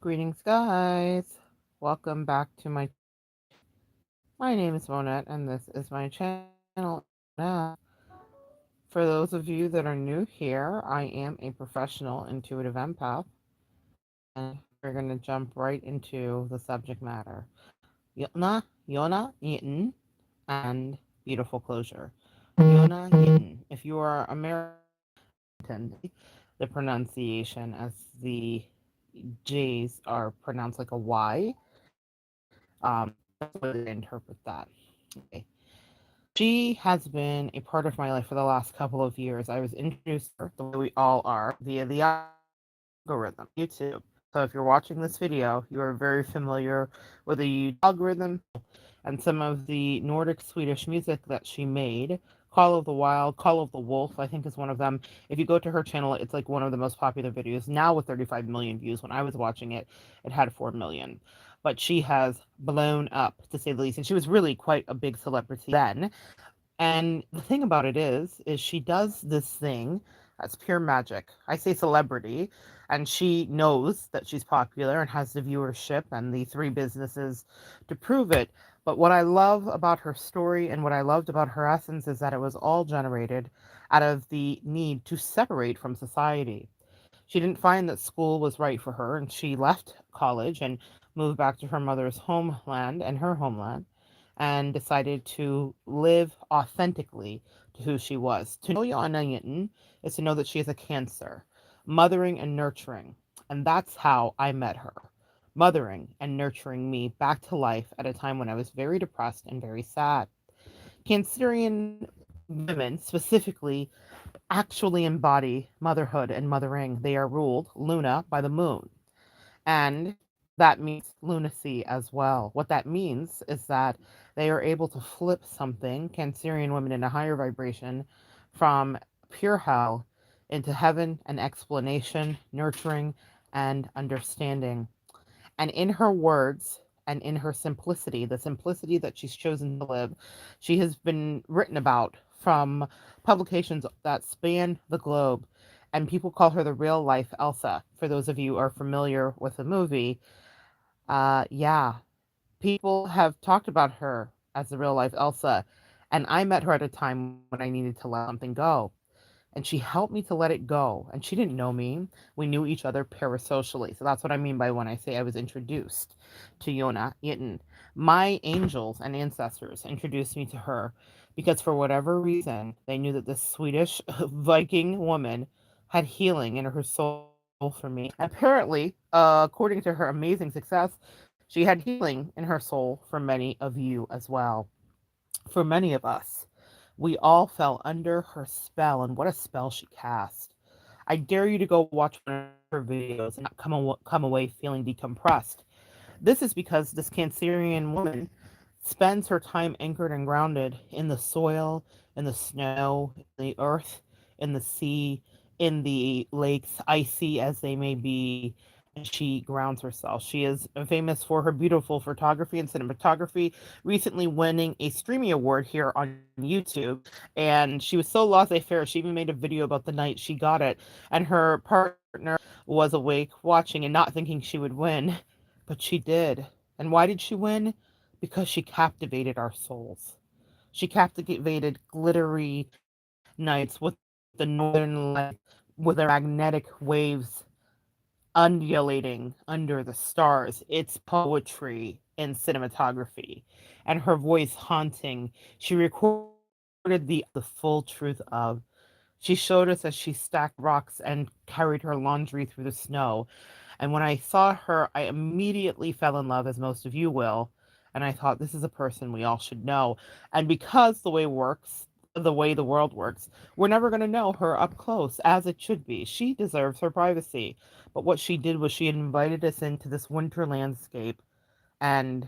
Greetings, guys. Welcome back to my channel. My name is Monette, and this is my channel. For those of you that are new here, I am a professional intuitive empath, and we're going to jump right into the subject matter. Yona, Jinton, and beautiful closure. Yona, Jinton. If you are American, the pronunciation as the J's are pronounced like a Y. That's the way that I interpret that. Okay. She has been a part of my life for the last couple of years. I was introduced to her, the way we all are, via the algorithm, YouTube. So if you're watching this video, you are very familiar with the YouTube algorithm and some of the Nordic Swedish music that she made. Call of the Wild, Call of the Wolf, I think is one of them. If you go to her channel, it's like one of the most popular videos now with 35 million views. When I was watching it, it had 4 million. But she has blown up, to say the least. And she was really quite a big celebrity then. And the thing about it is she does this thing that's pure magic. I say celebrity, and she knows that she's popular and has the viewership and the three businesses to prove it. But what I love about her story and what I loved about her essence is that it was all generated out of the need to separate from society. She didn't find that school was right for her, and she left college and moved back to her mother's homeland and her homeland and decided to live authentically to who she was. To know Jonna Jinton is to know that she is a Cancer, mothering and nurturing. And that's how I met her, mothering and nurturing me back to life at a time when I was very depressed and very sad. Cancerian women, specifically, actually embody motherhood and mothering. They are ruled, Luna, by the moon. And that means lunacy as well. What that means is that they are able to flip something, Cancerian women, in a higher vibration from pure hell into heaven and explanation, nurturing, and understanding. And in her words and in her simplicity, the simplicity that she's chosen to live, she has been written about from publications that span the globe. And people call her the real life Elsa. For those of you who are familiar with the movie, yeah, people have talked about her as the real life Elsa. And I met her at a time when I needed to let something go, and she helped me to let it go. And she didn't know me. We knew each other parasocially. So that's what I mean by when I say I was introduced to Jonna Jinton. My angels and ancestors introduced me to her because for whatever reason, they knew that this Swedish Viking woman had healing in her soul for me. Apparently, according to her amazing success, she had healing in her soul for many of you as well. For many of us, we all fell under her spell, and what a spell she cast. I dare you to go watch one of her videos and not come away feeling decompressed. This is because this Cancerian woman spends her time anchored and grounded in the soil, in the snow, in the earth, in the sea, in the lakes, icy as they may be, and she grounds herself. She is famous for her beautiful photography and cinematography, recently winning a streaming award here on YouTube. And she was so laissez faire, she even made a video about the night she got it. And her partner was awake, watching, and not thinking she would win. But she did. And why did she win? Because she captivated our souls. She captivated glittery nights with the northern lights, with their magnetic waves undulating under the stars. It's poetry in cinematography. And her voice haunting. She recorded the full truth of. She showed us as she stacked rocks and carried her laundry through the snow. And when I saw her, I immediately fell in love, as most of you will. And I thought, this is a person we all should know. And because the way the world works, we're never going to know her up close as it should be. She deserves her privacy. But what she did was she invited us into this winter landscape. And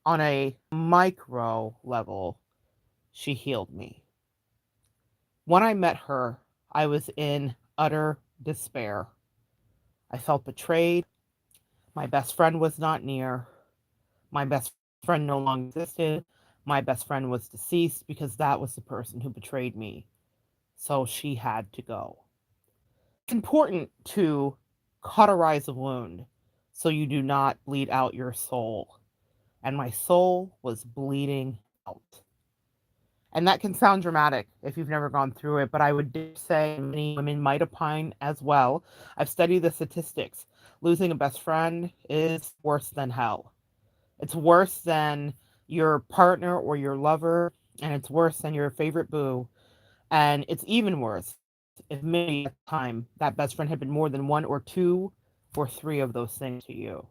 on a micro level, she healed me. When I met her, I was in utter despair. I felt betrayed. My best friend was not near. My best friend no longer existed. My best friend was deceased because that was the person who betrayed me. So she had to go. It's important to cauterize a wound so you do not bleed out your soul. And my soul was bleeding out. And that can sound dramatic if you've never gone through it, but I would dare say many women might opine as well. I've studied the statistics. Losing a best friend is worse than hell. It's worse than your partner or your lover, and it's worse than your favorite boo. And it's even worse if maybe at the time that best friend had been more than one or two or three of those things to you.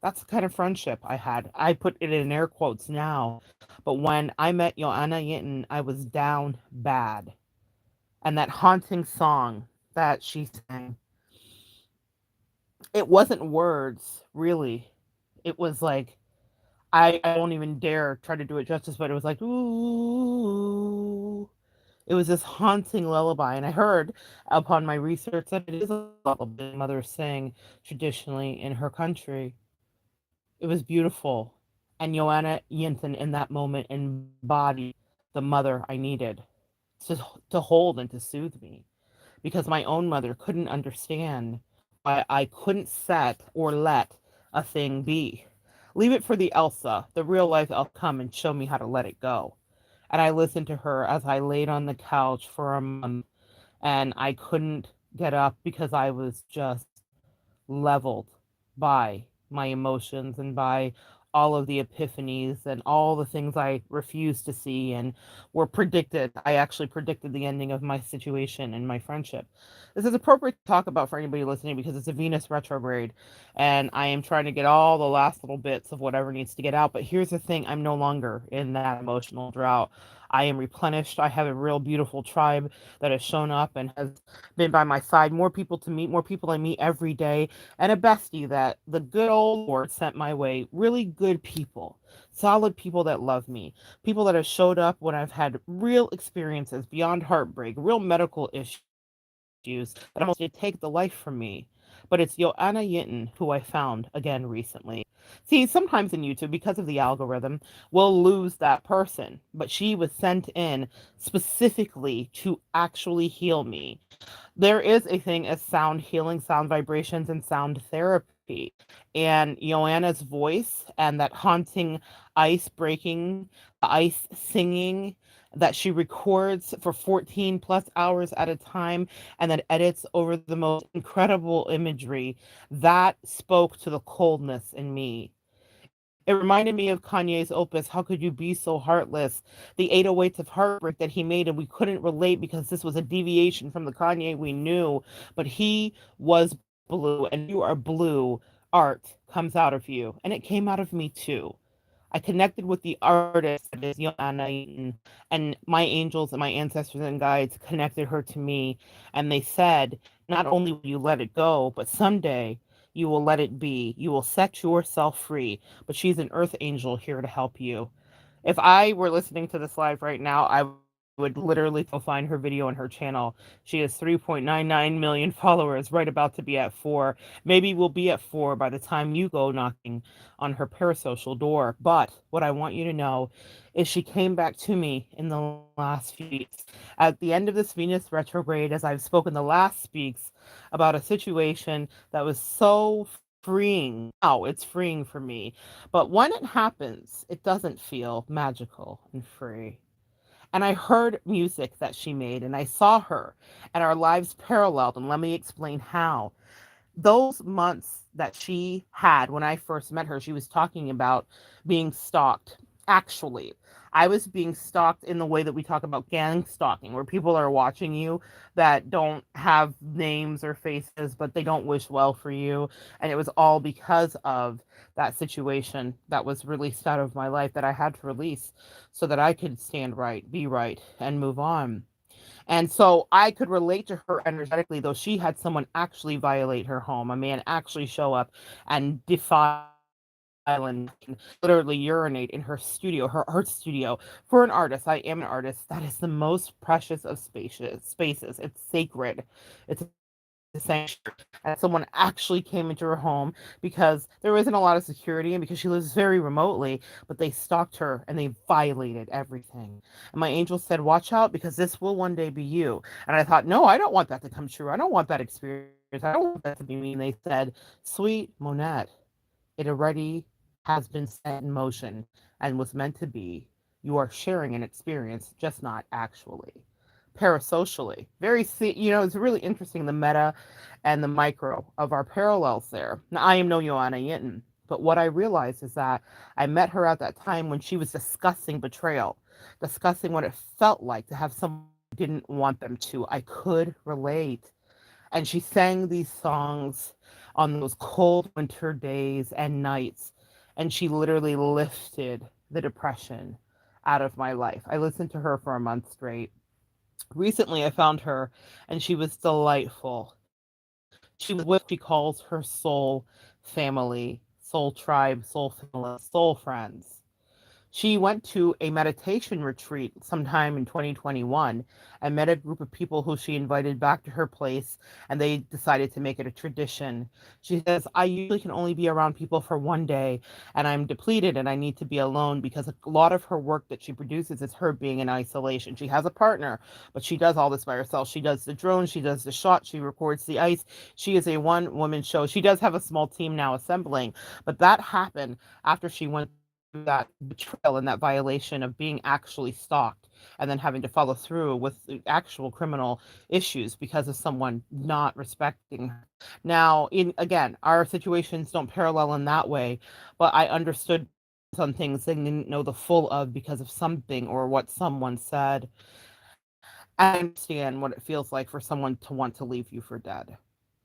That's the kind of friendship I had. I put it in air quotes now, but when I met Joanna Yinton, I was down bad. And that haunting song that she sang, it wasn't words, really. It was like, I don't even dare try to do it justice, but it was like, ooh. It was this haunting lullaby. And I heard upon my research that it is a lullaby mothers sing traditionally in her country. It was beautiful. And Joanna Yinton in that moment embodied the mother I needed to, to hold and to soothe me because my own mother couldn't understand why I couldn't set or let a thing be. Leave it for the Elsa, the real life Elsa, come and show me how to let it go. And I listened to her as I laid on the couch for a month and I couldn't get up because I was just leveled by my emotions and by all of the epiphanies and all the things I refused to see and were predicted. I actually predicted the ending of my situation and my friendship. This is appropriate to talk about for anybody listening because it's a Venus retrograde and I am trying to get all the last little bits of whatever needs to get out. But here's the thing, I'm no longer in that emotional drought. I am replenished. I have a real beautiful tribe that has shown up and has been by my side. More people to meet, more people I meet every day, and a bestie that the good old Lord sent my way. Really good people, solid people that love me, people that have showed up when I've had real experiences beyond heartbreak, real medical issues that almost did take the life from me. But it's Joanna Yinton who I found again recently. See, sometimes in YouTube, because of the algorithm, we'll lose that person, but she was sent in specifically to actually heal me. There is a thing as sound healing, sound vibrations, and sound therapy. And Joanna's voice and that haunting ice breaking, ice singing that she records for 14 plus hours at a time and then edits over the most incredible imagery, that spoke to the coldness in me. It reminded me of Kanye's opus, How Could You Be So Heartless? The 808s of Heartbreak that he made, and we couldn't relate because this was a deviation from the Kanye we knew. But he was blue, and when you are blue, art comes out of you. And it came out of me too. I connected with the artist that is Joanna Eaton, and my angels and my ancestors and guides connected her to me. And they said, not only will you let it go, but someday you will let it be. You will set yourself free. But she's an earth angel here to help you. If I were listening to this live right now, I would literally go find her video on her channel. She has 3.99 million followers, right about to be at 4. Maybe we'll be at 4 by the time you go knocking on her parasocial door. But what I want you to know is she came back to me in the last few weeks. At the end of this Venus retrograde, as I've spoken the last speaks about a situation that was so freeing. Now it's freeing for me. But when it happens, it doesn't feel magical and free. And I heard music that she made, and I saw her, and our lives paralleled. And let me explain how. Those months that she had when I first met her, she was talking about being stalked. Actually, I was being stalked in the way that we talk about gang stalking, where people are watching you that don't have names or faces, but they don't wish well for you. And it was all because of that situation that was released out of my life that I had to release so that I could stand right, be right, and move on. And so I could relate to her energetically, though she had someone actually violate her home, a man actually show up and defile and literally urinate in her studio, her art studio. For an artist, I am an artist. That is the most precious of spaces. It's sacred. It's a sacred space. the sanctuary, and someone actually came into her home because there isn't a lot of security and because she lives very remotely, but they stalked her and they violated everything. And my angel said, watch out because this will one day be you. And I thought, no, I don't want that to come true. I don't want that experience. I don't want that to be me. And they said, sweet Monette, it already has been set in motion and was meant to be. You are sharing an experience, just not actually. Parasocially. It's really interesting the meta and the micro of our parallels there. Now, I am no Joanna Yinton, but what I realized is that I met her at that time when she was discussing betrayal, discussing what it felt like to have someone who didn't want them to. I could relate. And she sang these songs on those cold winter days and nights. And she literally lifted the depression out of my life. I listened to her for a month straight. Recently, I found her and she was delightful. She was with what she calls her soul family, soul tribe, soul family, soul friends. She went to a meditation retreat sometime in 2021 and met a group of people who she invited back to her place, and they decided to make it a tradition. She says, I usually can only be around people for one day, and I'm depleted and I need to be alone because a lot of her work that she produces is her being in isolation. She has a partner, but she does all this by herself. She does the drone, she does the shot, she records the ice. She is a one woman show. She does have a small team now assembling, but that happened after she went through that betrayal and that violation of being actually stalked and then having to follow through with the actual criminal issues because of someone not respecting her. Now, in again, our situations don't parallel in that way, but I understood some things they didn't know the full of because of something or what someone said. And I understand what it feels like for someone to want to leave you for dead.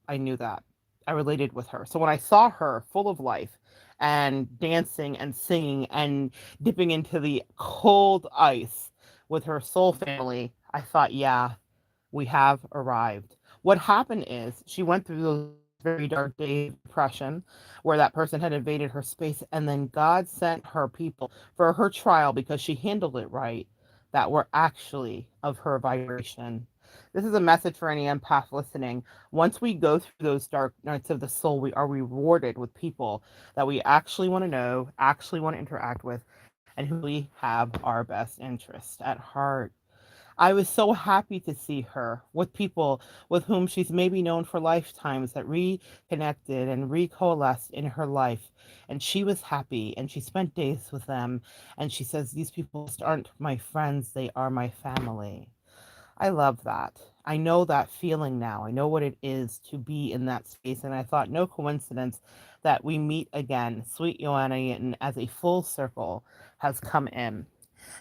I knew that. I related with her. So when I saw her full of life and dancing and singing and dipping into the cold ice with her soul family, I thought, yeah, we have arrived. What happened is she went through those very dark days of depression where that person had invaded her space, and then God sent her people for her trial because she handled it right that were actually of her vibration. This is a message for any empath listening. Once we go through those dark nights of the soul, we are rewarded with people that we actually want to know, actually want to interact with, and who really have our best interest at heart. I was so happy to see her with people with whom she's maybe known for lifetimes that reconnected and recoalesced in her life. And she was happy and she spent days with them. And she says, these people just aren't my friends, they are my family. I love that. I know that feeling now. I know what it is to be in that space. And I thought, no coincidence that we meet again. Sweet Joanna Yinton, as a full circle, has come in.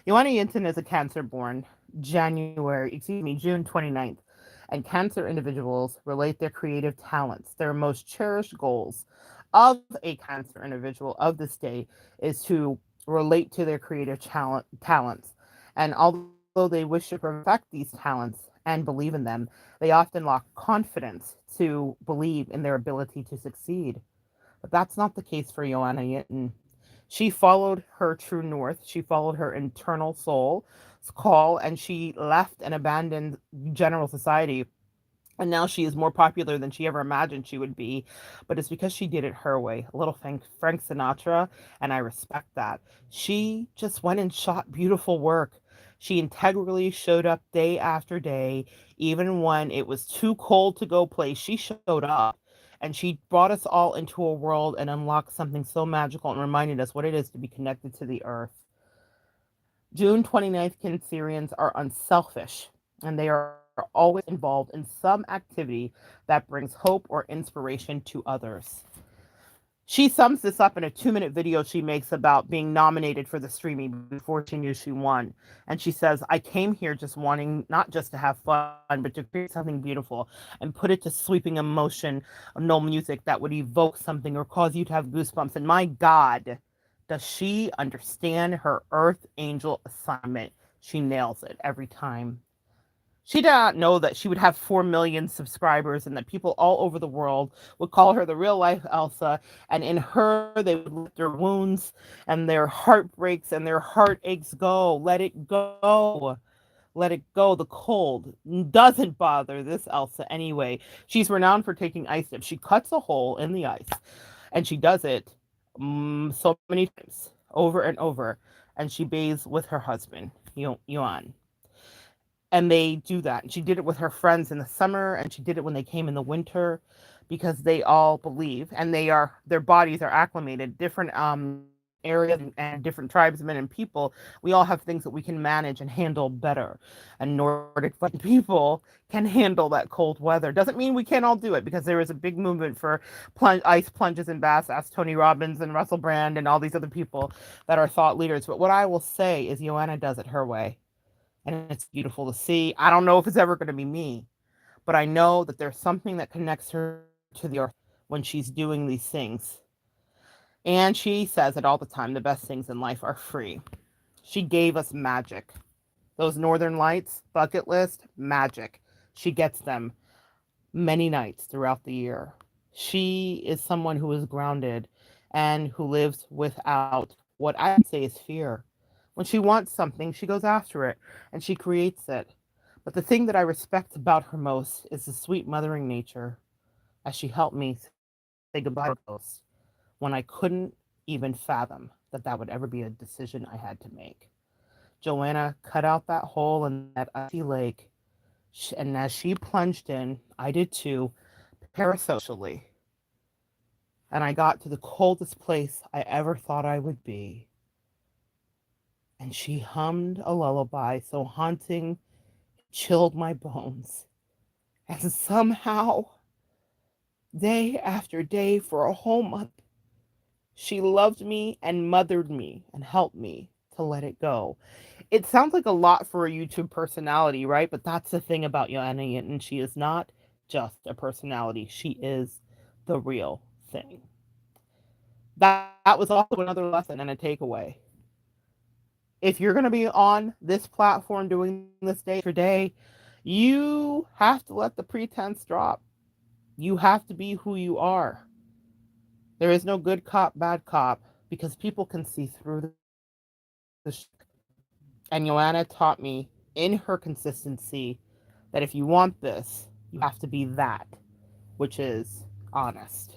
Joanna Jinton is a Cancer born June 29th, and Cancer individuals relate their creative talents. Their most cherished goals of a Cancer individual of this day is to relate to their creative talents. And although they wish to perfect these talents and believe in them, they often lack confidence to believe in their ability to succeed. But that's not the case for Joanna Yinton. She followed her true north. She followed her internal soul's call, and she left and abandoned general society. And now she is more popular than she ever imagined she would be, but it's because she did it her way. A little Frank Sinatra, and I respect that. She just went and shot beautiful work. She integrally showed up day after day, even when it was too cold to go play. She showed up and she brought us all into a world and unlocked something so magical and reminded us what it is to be connected to the earth. June 29th Cancerians are unselfish and they are always involved in some activity that brings hope or inspiration to others. She sums this up in a 2-minute video she makes about being nominated for the streaming before she knew she won. And she says, I came here just wanting not just to have fun, but to create something beautiful and put it to sweeping emotion, no music that would evoke something or cause you to have goosebumps. And my God, does she understand her Earth Angel assignment? She nails it every time. She did not know that she would have 4 million subscribers and that people all over the world would call her the real life Elsa. And in her, they would let their wounds and their heartbreaks and their heartaches go. Let it go. let it go. The cold doesn't bother this Elsa anyway. She's renowned for taking ice dips. She cuts a hole in the ice, and she does it so many times, over and over. And she bathes with her husband, Yuan. And they do that. And she did it with her friends in the summer, and she did it when they came in the winter, because they all believe, and their bodies are acclimated. Different areas and different tribesmen and people, we all have things that we can manage and handle better. And Nordic people can handle that cold weather. Doesn't mean we can't all do it, because there is a big movement for ice plunges and baths. Ask Tony Robbins and Russell Brand and all these other people that are thought leaders. But what I will say is Joanna does it her way, and it's beautiful to see. I don't know if it's ever going to be me, but I know that there's something that connects her to the earth when she's doing these things. And she says it all the time, the best things in life are free. She gave us magic. Those Northern Lights, bucket list, magic. She gets them many nights throughout the year. She is someone who is grounded and who lives without what I would say is fear. When she wants something, she goes after it and she creates it. But the thing that I respect about her most is the sweet mothering nature, as she helped me say goodbye to those when I couldn't even fathom that that would ever be a decision I had to make. Joanna cut out that hole in that icy lake, and as she plunged in, I did too, parasocially. And I got to the coldest place I ever thought I would be. And she hummed a lullaby so haunting it chilled my bones. And somehow, day after day for a whole month, she loved me and mothered me and helped me to let it go. It sounds like a lot for a YouTube personality, right? But that's the thing about Jonna, and she is not just a personality. She is the real thing. That was also another lesson and a takeaway. If you're going to be on this platform doing this day after day, you have to let the pretense drop. You have to be who you are. There is no good cop, bad cop, because people can see through the and Joanna taught me in her consistency that if you want this, you have to be that, which is honest.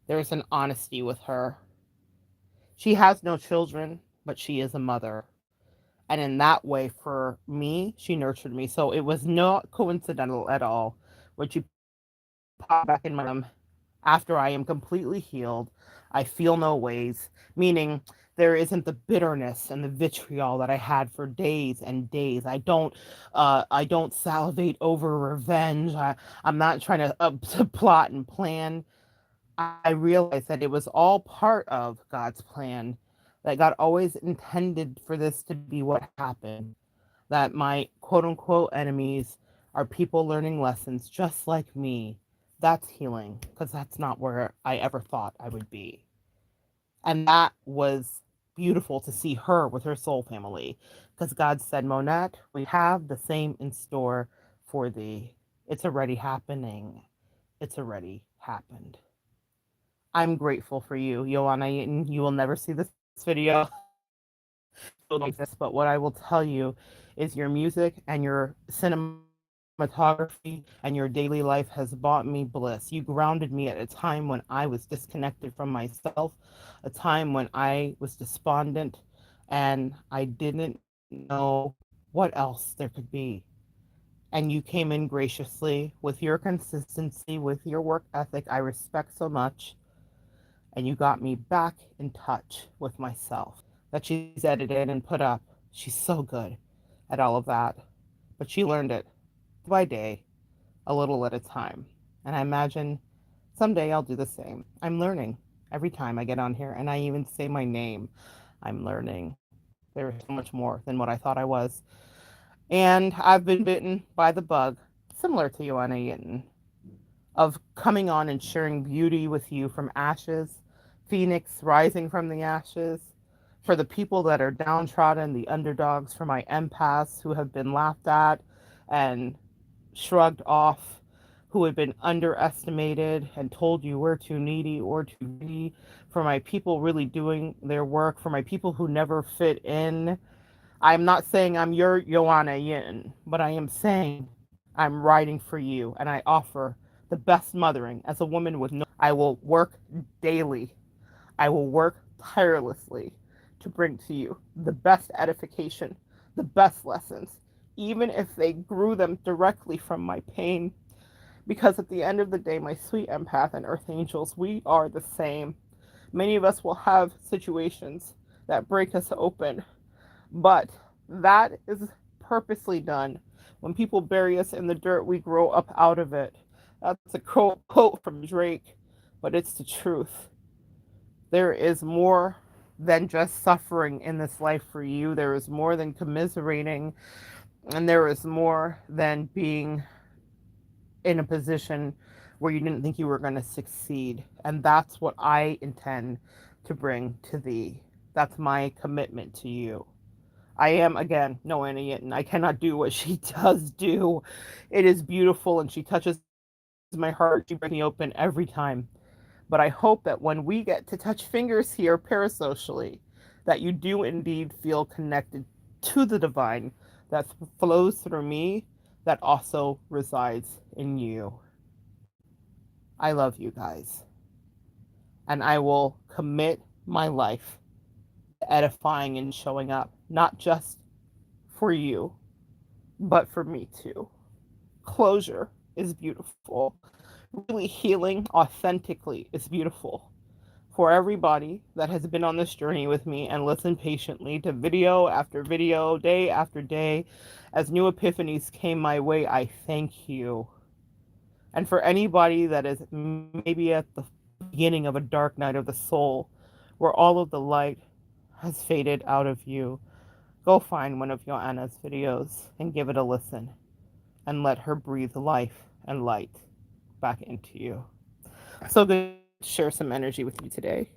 There's an honesty with her. She has no children, but she is a mother. And in that way, for me, she nurtured me. So it was not coincidental at all when she popped back in my after I am completely healed. I feel no ways, meaning there isn't the bitterness and the vitriol that I had for days and days. I don't salivate over revenge. I'm not trying to plot and plan. I realized that it was all part of God's plan, that God always intended for this to be what happened, that my quote unquote enemies are people learning lessons just like me. That's healing, because that's not where I ever thought I would be. And that was beautiful to see her with her soul family, because God said, Monette, we have the same in store for thee. It's already happening. It's already happened. I'm grateful for you, Joanna. And you will never see this video. Like this, but what I will tell you is your music and your cinematography and your daily life has brought me bliss. You grounded me at a time when I was disconnected from myself, a time when I was despondent and I didn't know what else there could be. And you came in graciously with your consistency, with your work ethic I respect so much, and you got me back in touch with myself that she's edited and put up. She's so good at all of that. But she learned it by day, a little at a time. And I imagine someday I'll do the same. I'm learning every time I get on here, and I even say my name. I'm learning. There is so much more than what I thought I was. And I've been bitten by the bug, similar to Joanna Yinton, of coming on and sharing beauty with you from ashes, phoenix rising from the ashes, for the people that are downtrodden, the underdogs, for my empaths who have been laughed at and shrugged off, who have been underestimated and told you we're too needy or too greedy, for my people really doing their work, for my people who never fit in, I'm not saying I'm your Joanna Yin, but I am saying I'm writing for you and I offer the best mothering as a woman with no. I will work daily. I will work tirelessly to bring to you the best edification, the best lessons, even if they grew them directly from my pain. Because at the end of the day, my sweet empath and earth angels, we are the same. Many of us will have situations that break us open, but that is purposely done. When people bury us in the dirt, we grow up out of it. That's a quote from Drake, but it's the truth. There is more than just suffering in this life for you. There is more than commiserating, and there is more than being in a position where you didn't think you were going to succeed. And that's what I intend to bring to thee. That's my commitment to you. I am, again, no Anna Yinton. I cannot do what she does do. It is beautiful, and she touches my heart. She breaks me open every time. But I hope that when we get to touch fingers here parasocially, that you do indeed feel connected to the divine that flows through me, that also resides in you. I love you guys. And I will commit my life to edifying and showing up, not just for you, but for me too. Closure is beautiful. Really healing authentically is beautiful. For everybody that has been on this journey with me and listened patiently to video after video, day after day, as new epiphanies came my way, I thank you. And for anybody that is maybe at the beginning of a dark night of the soul, where all of the light has faded out of you, go find one of Joanna's videos and give it a listen and let her breathe life and light back into you. So good to share some energy with you today.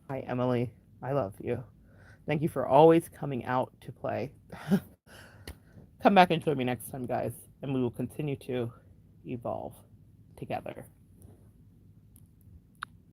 Hi, Emily. I love you. Thank you for always coming out to play. Come back and join me next time, guys, and we will continue to evolve together.